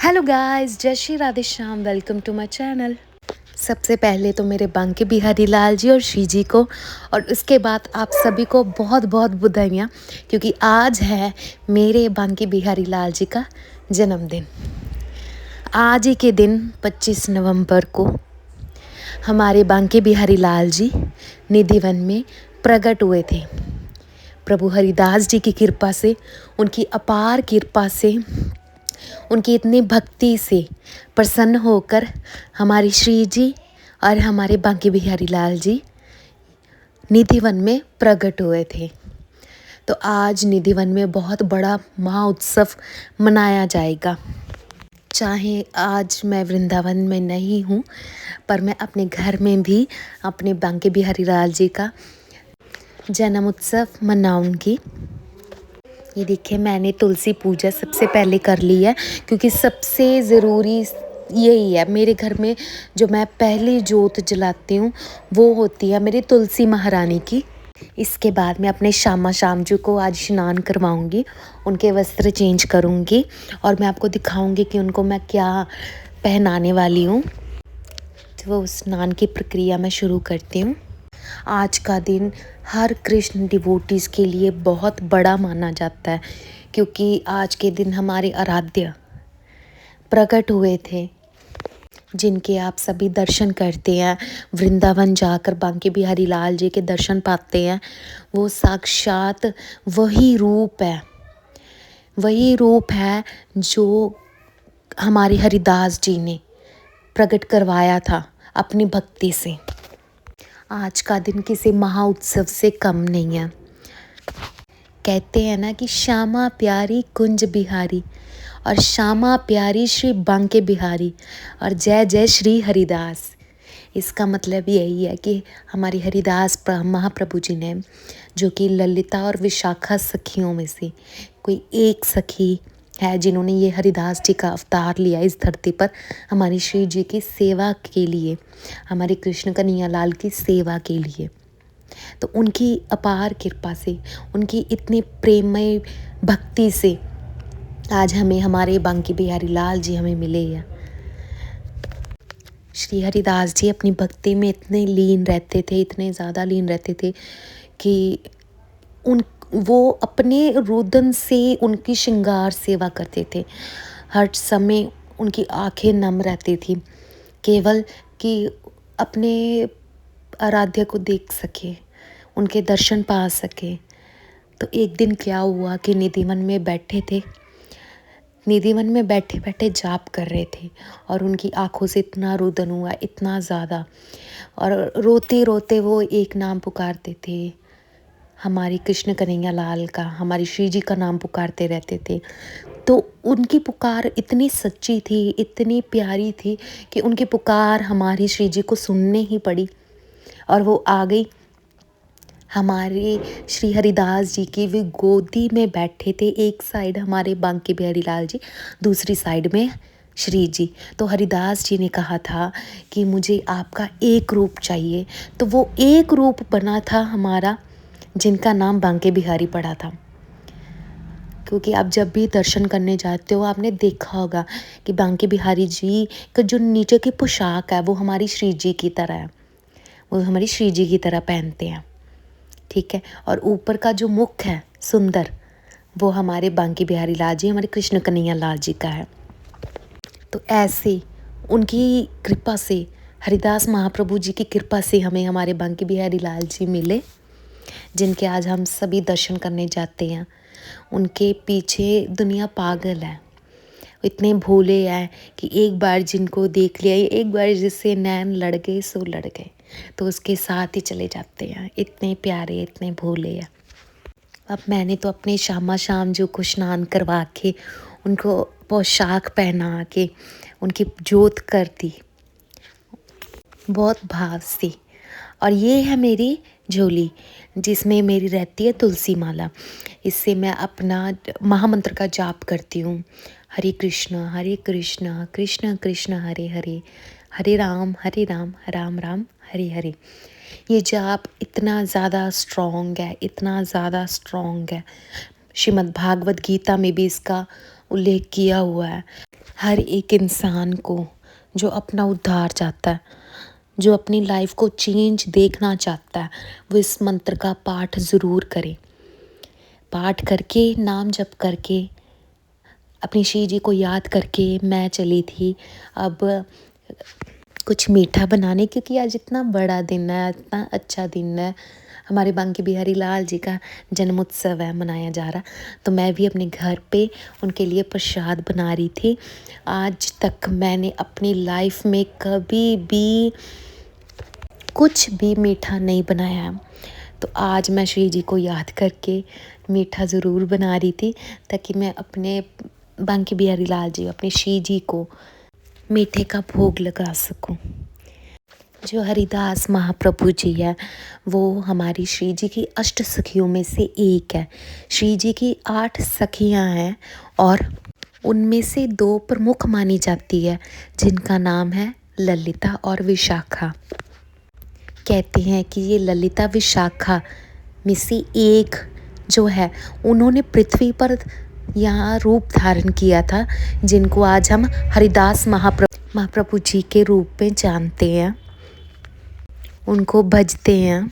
Hello guys, जय Shri Radhe Shyam. Welcome to my channel. सबसे पहले तो मेरे बांके बिहारी लाल जी और श्री जी को, और उसके बाद आप सभी को बहुत बहुत बधाइयाँ, क्योंकि आज है मेरे बांके बिहारी लाल जी का जन्मदिन। आज ही के दिन 25 नवंबर को हमारे बांके बिहारी लाल जी निधिवन में प्रकट हुए थे। प्रभु हरिदास जी की कृपा से, उनकी अपार कृपा से, उनकी इतनी भक्ति से प्रसन्न होकर हमारी श्री जी और हमारे बांके बिहारी लाल जी निधिवन में प्रकट हुए थे। तो आज निधिवन में बहुत बड़ा महाउत्सव मनाया जाएगा। चाहे आज मैं वृंदावन में नहीं हूँ, पर मैं अपने घर में भी अपने बांके बिहारी लाल जी का जन्म उत्सव मनाऊंगी। ये देखिए, मैंने तुलसी पूजा सबसे पहले कर ली है, क्योंकि सबसे ज़रूरी यही है मेरे घर में। जो मैं पहली जोत जलाती हूँ वो होती है मेरी तुलसी महारानी की। इसके बाद मैं अपने श्यामा श्याम जी को आज स्नान करवाऊँगी, उनके वस्त्र चेंज करूँगी और मैं आपको दिखाऊँगी कि उनको मैं क्या पहनाने वाली हूँ। तो वो स्नान की प्रक्रिया मैं शुरू करती हूँ। आज का दिन हर कृष्ण डिवोटीज़ के लिए बहुत बड़ा माना जाता है, क्योंकि आज के दिन हमारे आराध्य प्रकट हुए थे, जिनके आप सभी दर्शन करते हैं। वृंदावन जाकर बांके बिहारी लाल जी के दर्शन पाते हैं। वो साक्षात वही रूप है जो हमारे हरिदास जी ने प्रकट करवाया था अपनी भक्ति से। आज का दिन किसी महाउत्सव से कम नहीं है। कहते हैं ना कि श्यामा प्यारी कुंज बिहारी, और श्यामा प्यारी श्री बांके बिहारी, और जय जय श्री हरिदास। इसका मतलब यही है कि हमारी हरिदास महाप्रभु जी ने, जो कि ललिता और विशाखा सखियों में से कोई एक सखी है, जिन्होंने ये हरिदास जी का अवतार लिया इस धरती पर हमारी श्री जी की सेवा के लिए, हमारे कृष्ण कन्हैया लाल की सेवा के लिए। तो उनकी अपार कृपा से, उनकी इतनी प्रेममय भक्ति से आज हमें हमारे बांके बिहारी लाल जी हमें मिले हैं। श्री हरिदास जी अपनी भक्ति में इतने लीन रहते थे, इतने ज़्यादा लीन रहते थे कि वो अपने रुदन से उनकी श्रृंगार सेवा करते थे। हर समय उनकी आंखें नम रहती थी, केवल कि अपने आराध्य को देख सके, उनके दर्शन पा सके। तो एक दिन क्या हुआ कि निधिवन में बैठे थे, निधिवन में बैठे बैठे जाप कर रहे थे, और उनकी आंखों से इतना रुदन हुआ, इतना ज़्यादा, और रोते रोते वो एक नाम पुकारते थे, हमारी कृष्ण कन्हैया लाल का, हमारी श्री जी का नाम पुकारते रहते थे। तो उनकी पुकार इतनी सच्ची थी, इतनी प्यारी थी कि उनकी पुकार हमारी श्री जी को सुनने ही पड़ी, और वो आ गई। हमारे श्री हरिदास जी की वे गोदी में बैठे थे। एक साइड हमारे बांके बिहारी लाल जी, दूसरी साइड में श्री जी। तो हरिदास जी ने कहा था कि मुझे आपका एक रूप चाहिए। तो वो एक रूप बना था हमारा, जिनका नाम बांके बिहारी पड़ा था। क्योंकि आप जब भी दर्शन करने जाते हो, आपने देखा होगा कि बांके बिहारी जी का जो नीचे की पोशाक है वो हमारी श्री जी की तरह है, वो हमारी श्री जी की तरह पहनते हैं, ठीक है। और ऊपर का जो मुख है सुंदर, वो हमारे बांके बिहारी लाल जी, हमारे कृष्ण कन्हैया लाल जी का है। तो ऐसे उनकी कृपा से, हरिदास महाप्रभु जी की कृपा से हमें हमारे बांके बिहारी लाल जी मिले, जिनके आज हम सभी दर्शन करने जाते हैं। उनके पीछे दुनिया पागल है, इतने भोले हैं कि एक बार जिनको देख लिया, एक बार जिससे नैन लड़ गए सो लड़ गए, तो उसके साथ ही चले जाते हैं। इतने प्यारे, इतने भोले हैं। अब मैंने तो अपने श्यामा श्याम जी को स्नान करवा के, उनको पोशाक पहना के, उनकी जोत कर दी बहुत भाव से। और ये है मेरी झोली, जिसमें मेरी रहती है तुलसी माला। इससे मैं अपना महामंत्र का जाप करती हूँ। हरे कृष्ण कृष्ण कृष्ण हरे हरे, हरे राम राम राम हरे हरे। ये जाप इतना ज़्यादा स्ट्रॉन्ग है, इतना ज़्यादा स्ट्रॉन्ग है। श्रीमद् भागवत गीता में भी इसका उल्लेख किया हुआ है। हर एक इंसान को जो अपना उद्धार चाहता है, जो अपनी लाइफ को चेंज देखना चाहता है, वो इस मंत्र का पाठ ज़रूर करे। पाठ करके, नाम जप करके, अपनी श्री जी को याद करके मैं चली थी अब कुछ मीठा बनाने, क्योंकि आज इतना बड़ा दिन है, इतना अच्छा दिन है, हमारे बांके बिहारी लाल जी का जन्मोत्सव है, मनाया जा रहा। तो मैं भी अपने घर पे उनके लिए प्रसाद बना रही थी। आज तक मैंने अपनी लाइफ में कभी भी कुछ भी मीठा नहीं बनाया है, तो आज मैं श्री जी को याद करके मीठा ज़रूर बना रही थी, ताकि मैं अपने बांके बिहारी लाल जी, अपने श्री जी को मीठे का भोग लगा सकूं। जो हरिदास महाप्रभु जी है, वो हमारी श्री जी की अष्ट सखियों में से एक है। श्री जी की 8 सखियां हैं और उनमें से 2 प्रमुख मानी जाती है, जिनका नाम है ललिता और विशाखा। कहते हैं कि ये ललिता विशाखा में से एक जो है, उन्होंने पृथ्वी पर यहाँ रूप धारण किया था, जिनको आज हम हरिदास महाप्रभु जी के रूप में जानते हैं, उनको भजते हैं।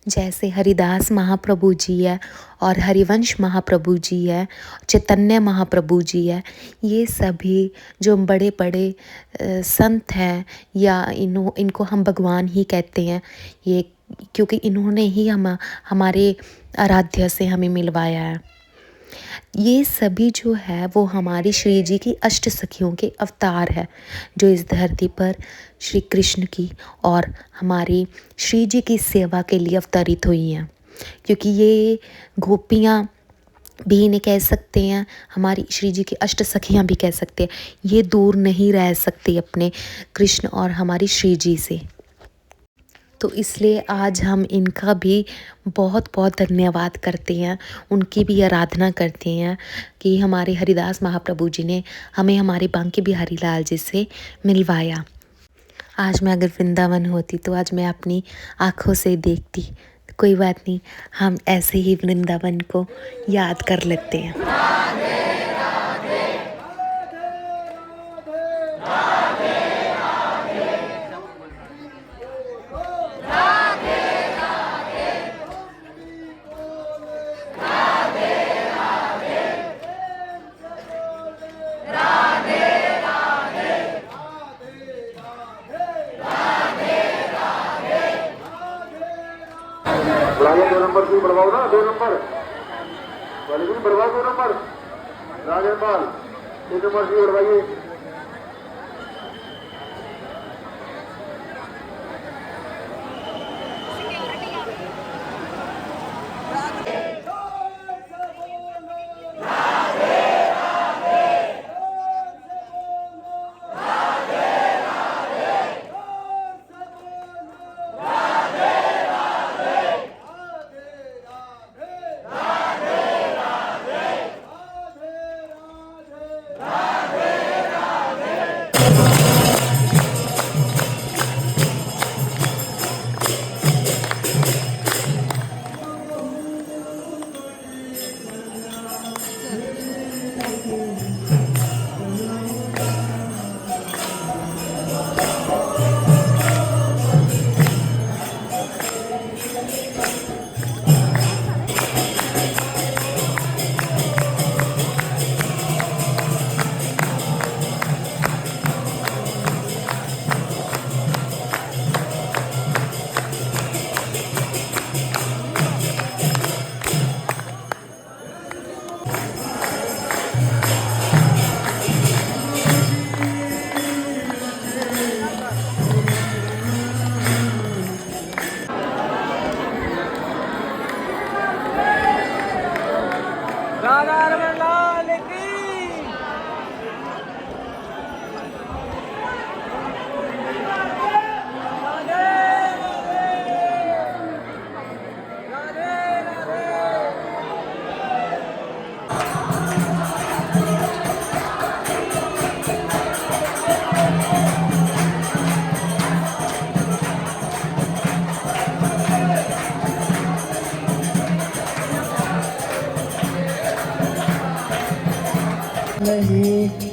जैसे हरिदास महाप्रभु जी है और हरिवंश महाप्रभु जी है, चैतन्य महाप्रभु जी है, ये सभी जो बड़े बड़े संत हैं, या इनको हम भगवान ही कहते हैं, ये क्योंकि इन्होंने ही हमारे आराध्य से हमें मिलवाया है। ये सभी जो है वो हमारी श्री जी की अष्ट सखियों के अवतार है, जो इस धरती पर श्री कृष्ण की और हमारी श्री जी की सेवा के लिए अवतरित हुई हैं। क्योंकि ये गोपियाँ भी इन्हें कह सकते हैं, हमारी श्री जी की अष्ट सखियाँ भी कह सकते हैं, ये दूर नहीं रह सकती अपने कृष्ण और हमारी श्री जी से। तो इसलिए आज हम इनका भी बहुत बहुत धन्यवाद करते हैं, उनकी भी आराधना करते हैं कि हमारे हरिदास महाप्रभु जी ने हमें हमारे बांके बिहारी लाल जी से मिलवाया। आज मैं अगर वृंदावन होती तो आज मैं अपनी आँखों से देखती। कोई बात नहीं, हम ऐसे ही वृंदावन को याद कर लेते हैं। बढ़ाइए 2 नंबर की बढ़वाओ ना, 2 नंबर वाले भी बढ़वाओ, 2 नंबर राजेपाल 1 नंबर की बढ़वाइए।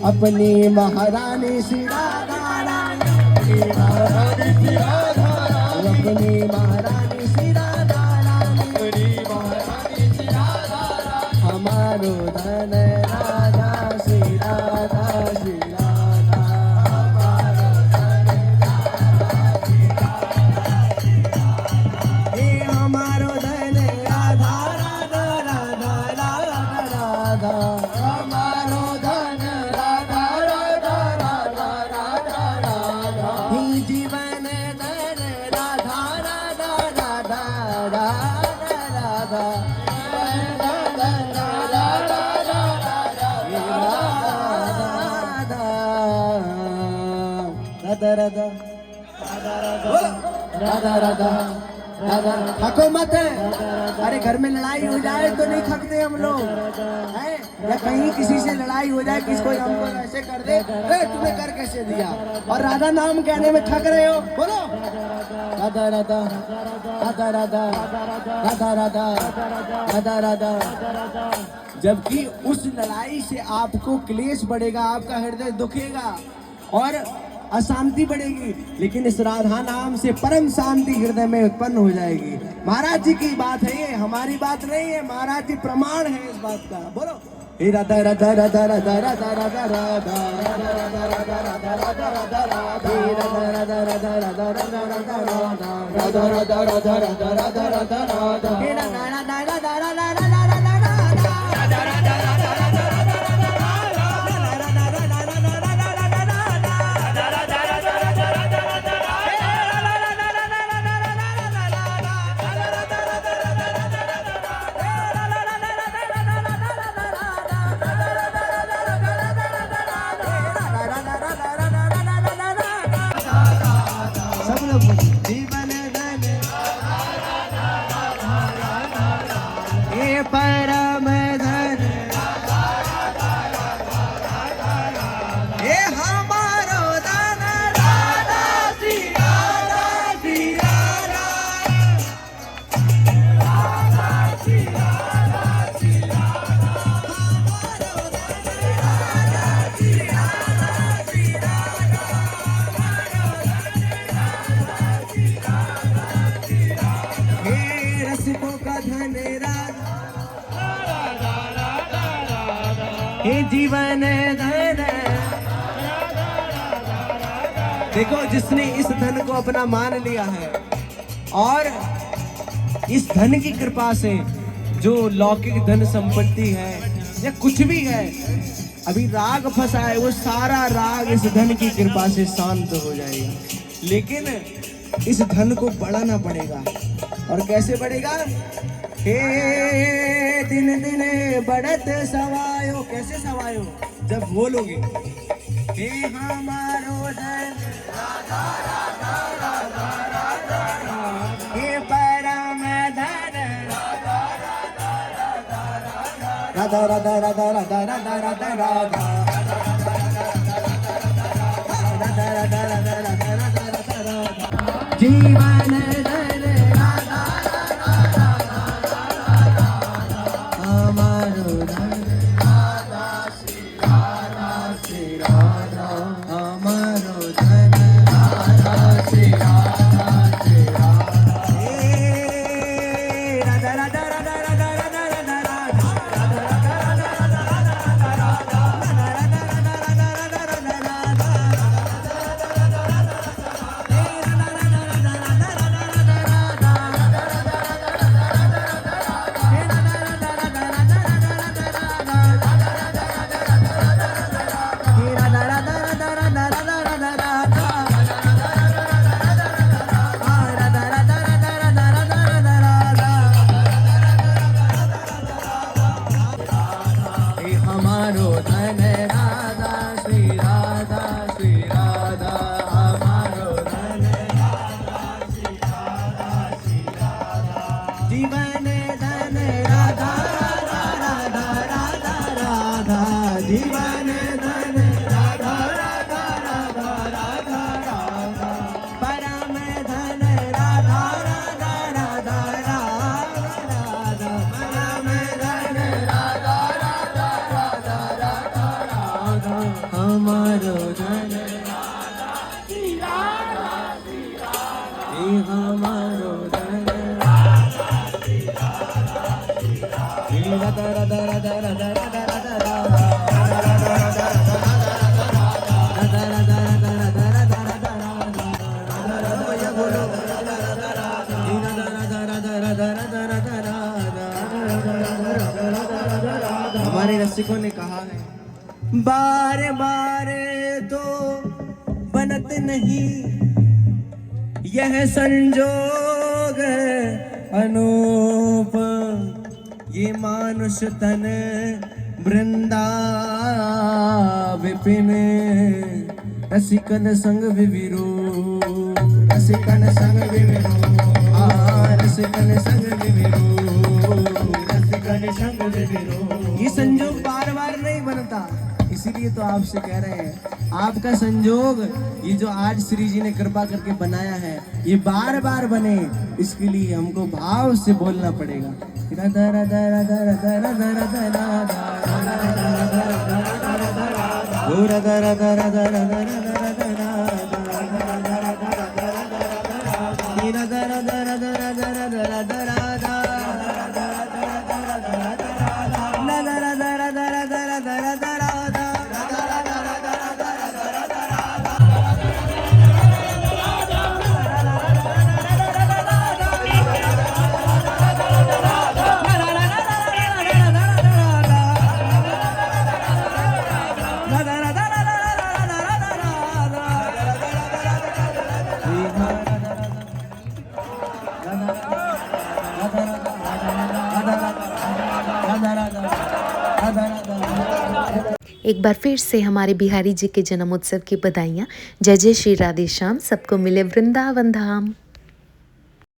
अपनी महारानी श्री राधा रानी, अपनी महारानी श्री राधा रानी, अपनी महारानी श्री राधा रानी, अपनी महारानी श्री राधा रानी, हमारो धन राधा श्री राधा श्री राधा, हमारो धन हे हमारो धन राधा राधा राधा राधा राधा, हमारो धन राधा राधा राधा राधा राधा, हे जीवन धन राधा राधा राधा राधा राधा, राधा राधा राधा राधा राधा। थको मत, अरे घर में लड़ाई हो जाए तो नहीं थकते हम लोग हैं, या कहीं किसी से लड़ाई हो जाए, किसी कोई हमको ऐसे कर दे, अरे तुमने कर कैसे दिया, और राधा नाम कहने में थक रहे हो, बोलो राधा राधा राधा राधा राधा राधा राधा राधा। जबकि उस लड़ाई से आपको क्लेश बढ़ेगा, आपका हृदय दुखेगा और अशांति बढ़ेगी, लेकिन इस राधा नाम से परम शांति हृदय में उत्पन्न हो जाएगी। महाराज जी की बात है ये, हमारी बात नहीं है, महाराज जी प्रमाण है इस बात का। बोलो हे राधा राधा राधा राधा राधा राधा राधा राधा राधा राधा राधा राधा राधा राधा, हे राधा राधा राधा राधा राधा राधा राधा राधा राधा राधा राधा राधा राधा राधा, हे राधा राधा राधा राधा राधा जीवन धन हे परम धन हे हमारो धन राधा श्री राधा श्री राधा, राधा श्री राधा श्री राधा, हमारो धन राधा श्री राधा श्री राधा, हे रसिकों का धन राधा, हे जीवन धन। देखो जिसने इस धन को अपना मान लिया है और इस धन की कृपा से जो लौकिक धन संपत्ति है या कुछ भी है अभी राग फंसा है, वो सारा राग इस धन की कृपा से शांत हो जाएगा। लेकिन इस धन को बढ़ाना पड़ेगा, और कैसे बढ़ेगा? हे दिन दिन बढ़त सवायो, कैसे सवायो? जब बोलोगे हे हमारो धन राधा राधा राधा राधा, हे परम धन राधा राधा राधा राधा राधा राधा राधा राधा राधा जीवन धन राधा हमारो धन राधा श्री राधा श्री राधा, हमारो धन राधा श्री राधा श्री राधा, हे राधा राधा राधा राधा राधा राधा राधा हमारो धन ये हमारो धन हमारे रसिकों ने कहा है बारे बारे तो बनत नहीं यह संजोग अनूप ये मानुष तन वृंदा विपिन रसिकन संग विविरो रसिकन संग विविरो रसिकन संग विविरो रसिकन संग विविरो। ये संजोग बार बार नहीं बनता, इसीलिए तो आपसे कह रहे हैं आपका संजोग ये जो आज श्री जी ने कृपा करके बनाया है ये बार बार बने, इसके लिए हमको भाव से बोलना पड़ेगा। एक बार फिर से हमारे बिहारी जी के जन्म उत्सव की बधाइयाँ। जय जय श्री राधे श्याम, सबको मिले वृंदावन धाम।